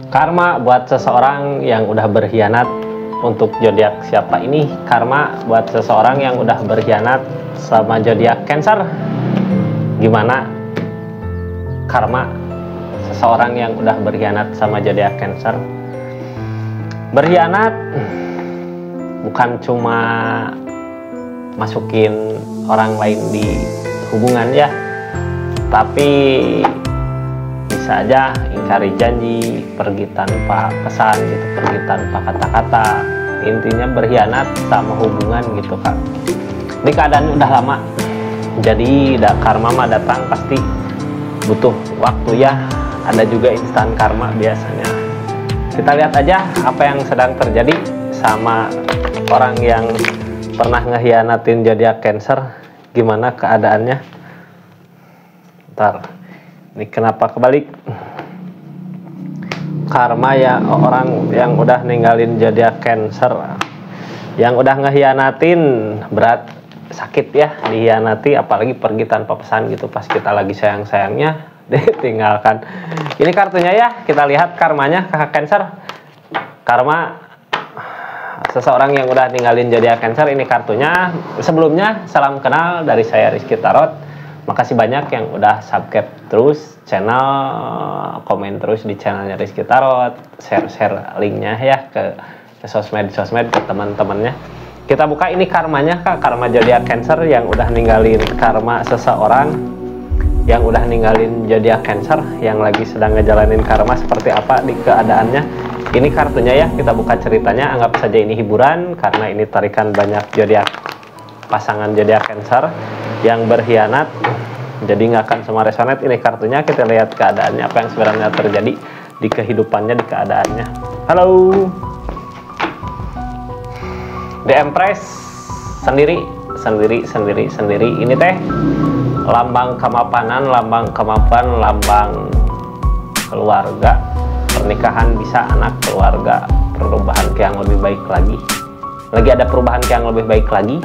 Karma buat seseorang yang udah berkhianat. Untuk zodiak siapa ini? Karma buat seseorang yang udah berkhianat sama zodiak Cancer. Gimana karma seseorang yang udah berkhianat sama zodiak Cancer? Berkhianat bukan cuma masukin orang lain di hubungan ya, tapi bisa aja ingkari janji, pergi tanpa pesan gitu, pergi tanpa kata-kata. Intinya berkhianat sama hubungan gitu Kak. Ini keadaan udah lama, jadi karma mah datang pasti butuh waktu ya. Ada juga instan karma biasanya. Kita lihat aja apa yang sedang terjadi sama orang yang pernah ngehianatin zodiak Cancer. Gimana keadaannya? Ntar ini kenapa kebalik? Karma ya, orang yang udah ninggalin zodiak Cancer, yang udah ngehianatin, berat, sakit ya dihianati, apalagi pergi tanpa pesan gitu pas kita lagi sayang-sayangnya ditinggalkan. Ini kartunya ya, kita lihat karmanya kakak Cancer. Karma seseorang yang udah ninggalin zodiak Cancer, ini kartunya. Sebelumnya salam kenal dari saya Rizky Tarot. Makasih banyak yang udah subscribe terus channel, komen terus di channelnya Rizky Tarot, share linknya ya ke sosmed ke teman-temannya. Kita buka ini karmanya Kak, karma zodiak Cancer yang udah ninggalin, karma seseorang yang udah ninggalin zodiak Cancer yang lagi sedang ngejalanin karma seperti apa di keadaannya. Ini kartunya ya, kita buka ceritanya. Anggap saja ini hiburan karena ini tarikan banyak zodiak, pasangan zodiak Cancer yang berkhianat, jadi nggak akan semua resonate. Ini kartunya, kita lihat keadaannya apa yang sebenarnya terjadi di kehidupannya, di keadaannya. Halo, The Empress sendiri. Ini teh lambang kemapanan, lambang kemapan, lambang keluarga, pernikahan, bisa anak, keluarga, perubahan ke yang lebih baik lagi ada perubahan ke yang lebih baik lagi.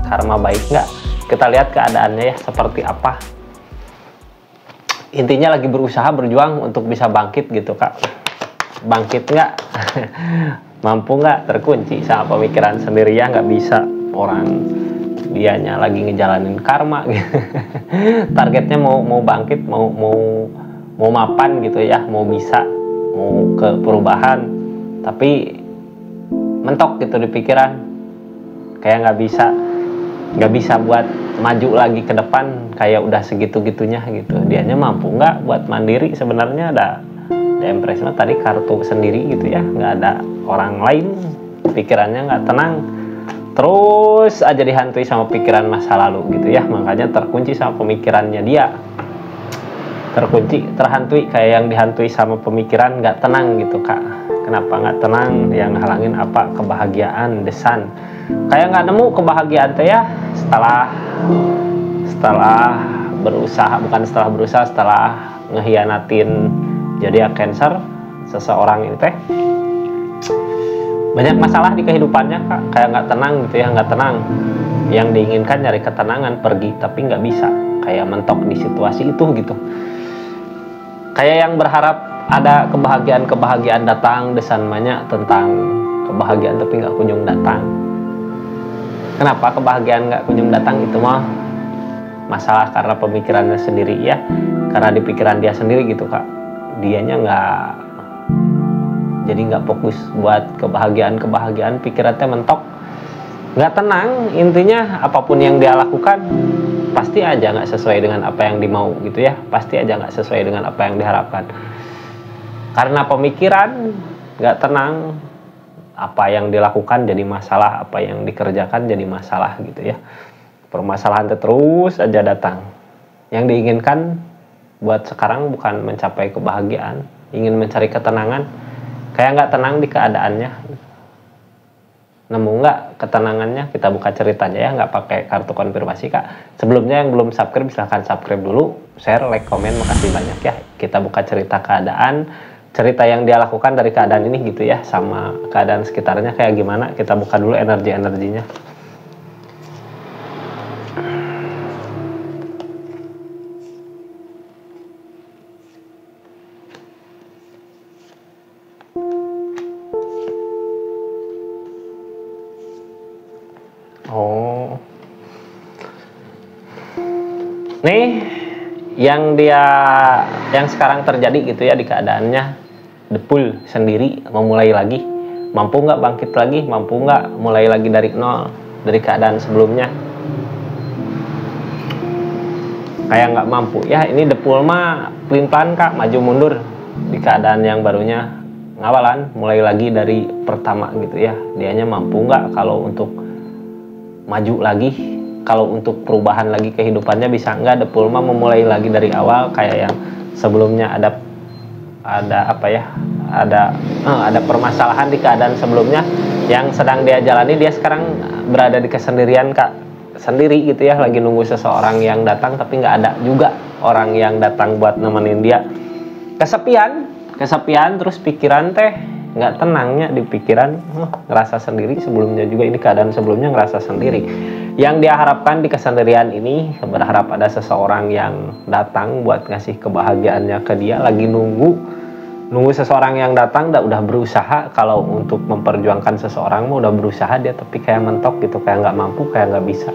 Karma baik nggak? Kita lihat keadaannya ya seperti apa. Intinya lagi berusaha, berjuang untuk bisa bangkit gitu Kak. Bangkit nggak? Mampu nggak? Terkunci sama pemikiran sendiri ya, nggak bisa. Orang dianya lagi ngejalanin karma gitu. Targetnya mau bangkit, mau mapan gitu ya, mau bisa, mau ke perubahan, tapi mentok gitu di pikiran, kayak nggak bisa buat maju lagi ke depan, kayak udah segitu-gitunya gitu. Dianya mampu nggak buat mandiri? Sebenarnya ada Empress tadi kartu sendiri gitu ya, nggak ada orang lain, pikirannya nggak tenang, terus aja dihantui sama pikiran masa lalu gitu ya. Makanya terkunci sama pemikirannya dia, terhantui kayak yang dihantui sama pemikiran, nggak tenang gitu Kak. Kenapa nggak tenang? Yang halangin apa? Kebahagiaan, desan, kayak nggak nemu kebahagiaan teh ya. Setelah berusaha, setelah ngehianatin zodiak Cancer, seseorang ini teh banyak masalah di kehidupannya Kak. Kayak nggak tenang gitu ya, nggak tenang. Yang diinginkan nyari ketenangan, pergi, tapi nggak bisa, kayak mentok di situasi itu gitu. Kayak yang berharap ada kebahagiaan datang, desan banyak tentang kebahagiaan tapi nggak kunjung datang. Kenapa kebahagiaan nggak kunjung datang? Itu mah masalah karena pemikirannya sendiri ya, karena di pikiran dia sendiri gitu Kak. Dianya nggak fokus buat kebahagiaan, pikirannya mentok, nggak tenang. Intinya apapun yang dia lakukan pasti aja nggak sesuai dengan apa yang dimau gitu ya, pasti aja nggak sesuai dengan apa yang diharapkan. Karena pemikiran nggak tenang, apa yang dilakukan jadi masalah, apa yang dikerjakan jadi masalah gitu ya. Permasalahan terus aja datang. Yang diinginkan buat sekarang bukan mencapai kebahagiaan, ingin mencari ketenangan. Kayak nggak tenang di keadaannya. Nemu nggak ketenangannya? Kita buka ceritanya ya, nggak pakai kartu konfirmasi Kak. Sebelumnya yang belum subscribe silahkan subscribe dulu, share, like, komen, makasih banyak ya. Kita buka cerita keadaan, cerita yang dia lakukan dari keadaan ini gitu ya, sama keadaan sekitarnya kayak gimana. Kita buka dulu energinya. nih yang sekarang terjadi gitu ya di keadaannya Depul sendiri memulai lagi, mampu nggak bangkit lagi, mampu nggak mulai lagi dari nol dari keadaan sebelumnya. Kayak nggak mampu ya. Ini Depul mah pelin-pelan Kak, maju mundur di keadaan yang barunya ngawalan, mulai lagi dari pertama gitu ya. Dianya mampu nggak kalau untuk maju lagi, kalau untuk perubahan lagi kehidupannya bisa nggak. Depul mah memulai lagi dari awal kayak yang sebelumnya ada apa ya, ada permasalahan di keadaan sebelumnya yang sedang dia jalani. Dia sekarang berada di kesendirian Kak, sendiri gitu ya, lagi nunggu seseorang yang datang tapi nggak ada juga orang yang datang buat nemenin dia. Kesepian terus pikiran teh nggak tenangnya di pikiran, ngerasa sendiri. Sebelumnya juga ini keadaan sebelumnya ngerasa sendiri. Yang dia harapkan di kesendirian ini, berharap ada seseorang yang datang buat ngasih kebahagiaannya ke dia. Lagi nunggu seseorang yang datang, udah berusaha. Kalau untuk memperjuangkan seseorang mah udah berusaha dia, tapi kayak mentok gitu, kayak nggak mampu, kayak nggak bisa.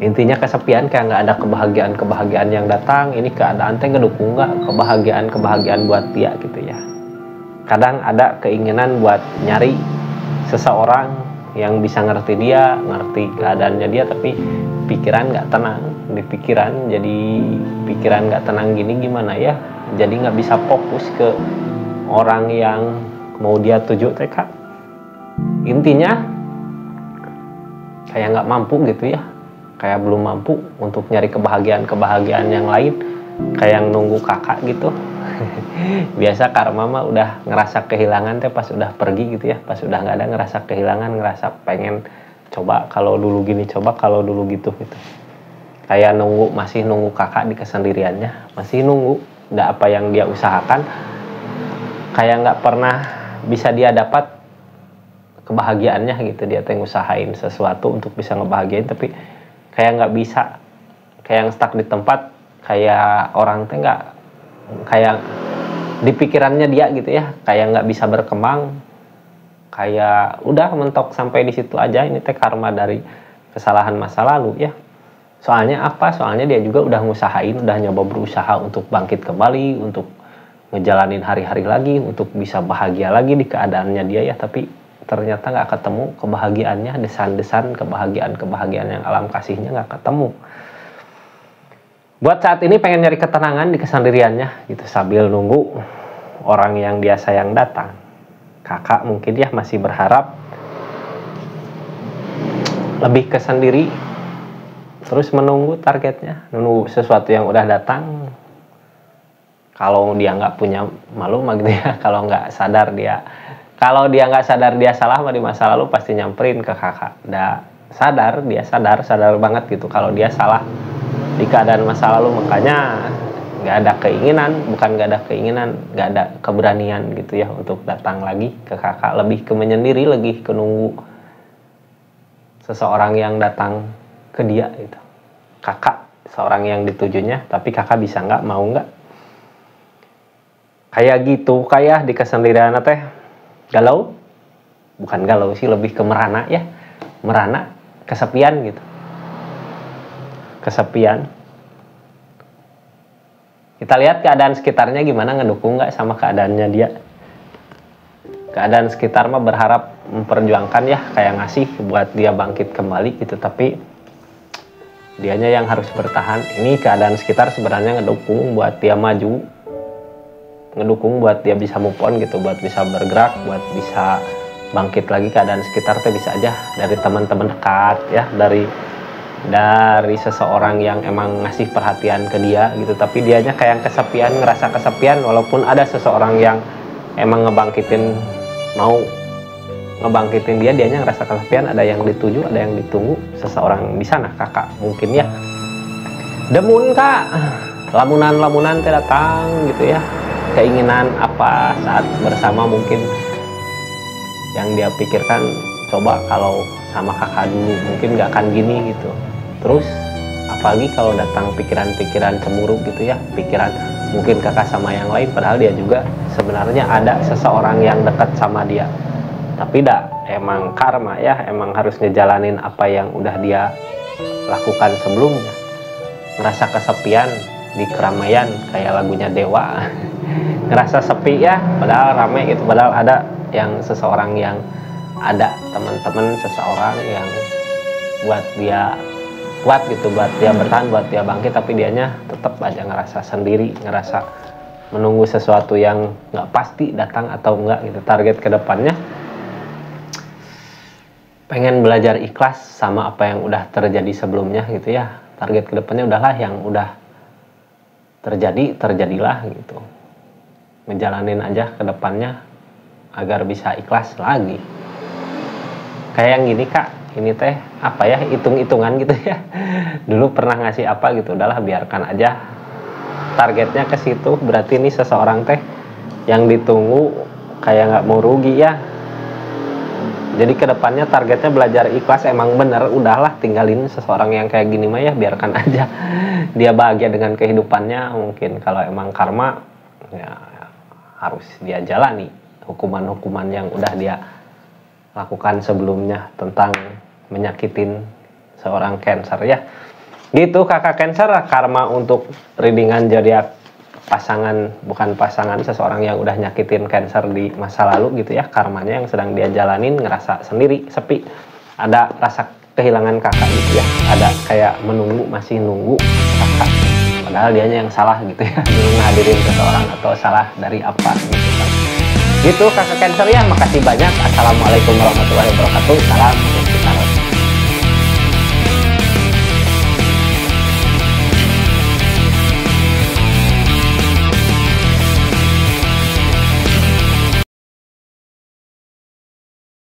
Intinya kesepian, kayak nggak ada kebahagiaan yang datang. Ini keadaan teh ngedukung nggak kebahagiaan buat dia gitu ya. Kadang ada keinginan buat nyari seseorang yang bisa ngerti dia, ngerti keadaannya dia, tapi pikiran nggak tenang. Di pikiran, jadi pikiran nggak tenang gini gimana ya, jadi nggak bisa fokus ke orang yang mau dia tuju teh Kak. Intinya kayak nggak mampu gitu ya, kayak belum mampu untuk nyari kebahagiaan yang lain, kayak yang nunggu kakak gitu. Biasa karma mah udah ngerasa kehilangan teh pas udah pergi gitu ya, pas udah nggak ada ngerasa kehilangan, ngerasa pengen coba kalau dulu gini, coba kalau dulu gitu. Kayak masih nunggu kakak di kesendiriannya, masih nunggu, nggak apa yang dia usahakan, kayak nggak pernah bisa dia dapat kebahagiaannya gitu. Dia teh ngusahain sesuatu untuk bisa ngebahagiain, tapi kayak nggak bisa, kayak yang stuck di tempat, kayak orang teh nggak, kayak di pikirannya dia gitu ya, kayak nggak bisa berkembang, kayak udah mentok sampai di situ aja. Ini teh karma dari kesalahan masa lalu ya. Soalnya apa? Soalnya dia juga udah ngusahain, udah nyoba berusaha untuk bangkit kembali, untuk ngejalanin hari-hari lagi, untuk bisa bahagia lagi di keadaannya dia ya, tapi ternyata nggak ketemu kebahagiaannya, desan-desan kebahagiaan yang alam kasihnya nggak ketemu. Buat saat ini pengen nyari ketenangan di kesendiriannya gitu, sambil nunggu orang yang dia sayang datang. Kakak mungkin ya masih berharap lebih ke sendiri, terus menunggu targetnya, nunggu sesuatu yang udah datang. Kalau dia nggak punya malu mah gitu ya, kalau dia nggak sadar dia salah mah di masa lalu pasti nyamperin ke kakak. Dia sadar banget gitu kalau dia salah di keadaan masa lalu. Makanya nggak ada keberanian gitu ya untuk datang lagi ke kakak, lebih ke menyendiri, lebih ke nunggu seseorang yang datang ke dia gitu. Kakak seorang yang ditujunya, tapi kakak bisa nggak, mau nggak, kayak gitu. Kayak di kesendirian teh galau, bukan galau sih, lebih ke merana ya, merana, kesepian gitu, kesepian. Kita lihat keadaan sekitarnya gimana, ngedukung nggak sama keadaannya dia. Keadaan sekitar mah berharap memperjuangkan ya, kayak ngasih buat dia bangkit kembali gitu, tapi dianya yang harus bertahan. Ini keadaan sekitar sebenarnya ngedukung buat dia maju, ngedukung buat dia bisa move on gitu, buat bisa bergerak, buat bisa bangkit lagi. Keadaan sekitar tuh bisa aja dari teman-teman dekat ya, dari seseorang yang emang ngasih perhatian ke dia gitu, tapi dianya kayak kesepian, ngerasa kesepian walaupun ada seseorang yang emang mau ngebangkitin dia. Dianya ngerasa kesepian, ada yang dituju, ada yang ditunggu seseorang di sana. Kakak mungkin ya demun Kak, lamunan teh datang gitu ya, keinginan apa saat bersama mungkin yang dia pikirkan, coba kalau sama kakak dulu mungkin gak akan gini gitu. Terus apalagi kalau datang pikiran-pikiran cemburu gitu ya, pikiran mungkin kakak sama yang lain, padahal dia juga sebenarnya ada seseorang yang dekat sama dia, tapi emang karma ya, emang harus ngejalanin apa yang udah dia lakukan sebelumnya. Ngerasa kesepian di keramaian kayak lagunya Dewa. Ngerasa sepi ya, padahal rame gitu, padahal ada yang seseorang yang ada teman-teman seseorang yang buat dia kuat gitu, buat dia bertahan, buat dia bangkit, tapi dianya tetap aja ngerasa sendiri, ngerasa menunggu sesuatu yang nggak pasti datang atau enggak gitu. Target kedepannya pengen belajar ikhlas sama apa yang udah terjadi sebelumnya gitu ya. Target kedepannya udahlah yang udah terjadi, terjadilah gitu. Ngejalanin aja kedepannya agar bisa ikhlas lagi. Kayak yang gini Kak, ini teh apa ya, hitung-hitungan gitu ya. Dulu pernah ngasih apa gitu, udahlah biarkan aja. Targetnya ke situ, berarti ini seseorang teh yang ditunggu kayak nggak mau rugi ya. Jadi kedepannya targetnya belajar ikhlas, emang bener udahlah tinggalin seseorang yang kayak gini mah ya, biarkan aja dia bahagia dengan kehidupannya. Mungkin kalau emang karma ya harus dia jalani hukuman-hukuman yang udah dia lakukan sebelumnya tentang menyakitin seorang Cancer ya. Gitu kakak Cancer, karma untuk readingan zodiak pasangan, bukan pasangan, seseorang yang udah nyakitin Cancer di masa lalu gitu ya. Karmanya yang sedang dia jalanin, ngerasa sendiri, sepi, ada rasa kehilangan kakak gitu ya, ada kayak menunggu, masih nunggu kakak, padahal dianya yang salah gitu ya, belum ngadirin seseorang atau salah dari apa gitu kan. Gitu kakak Cancer ya, makasih banyak. Assalamualaikum warahmatullahi wabarakatuh. Salam.